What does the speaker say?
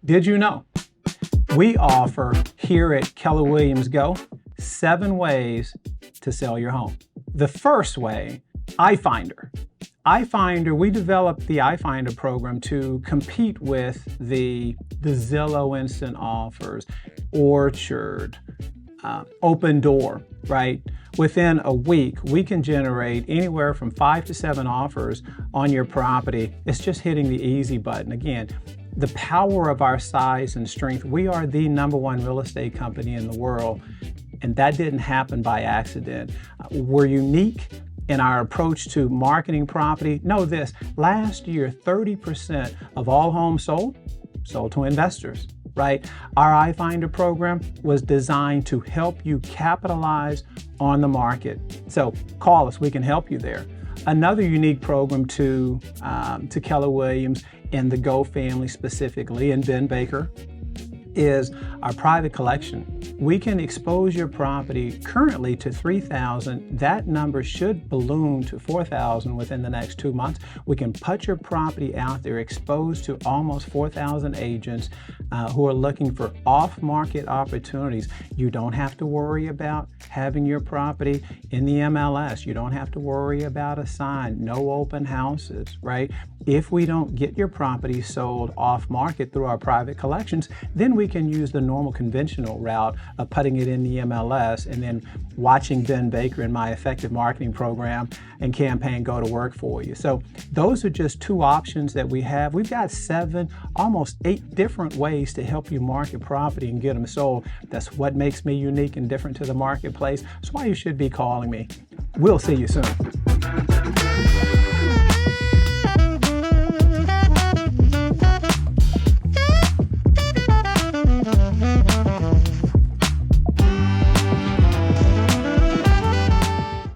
Did you know we offer here at Keller Williams Go 7 ways to sell your home? The first way, iFinder. iFinder, we developed the iFinder program to compete with the Zillow Instant Offers, Orchard, Open Door, right? Within a week, we can generate anywhere from 5 to 7 offers on your property. It's just hitting the easy button. Again, the power of our size and strength, we are the #1 real estate company in the world, and that didn't happen by accident. We're unique in our approach to marketing property. Know this, last year, 30% of all homes sold to investors, right? Our iFinder program was designed to help you capitalize on the market. So call us, we can help you there. Another unique program to Keller Williams and the Go family specifically, and Ben Baker, is our private collection. We can expose your property currently to 3,000. That number should balloon to 4,000 within the next 2 months. We can put your property out there exposed to almost 4,000 agents who are looking for off-market opportunities. You don't have to worry about having your property in the MLS. You don't have to worry about a sign, no open houses, right? If we don't get your property sold off-market through our private collections, then we can use the normal conventional route of putting it in the MLS and then watching Ben Baker and my effective marketing program and campaign go to work for you. So those are just 2 options that we have. We've got 7, almost 8 different ways to help you market property and get them sold. That's what makes me unique and different to the marketplace. That's why you should be calling me. We'll see you soon.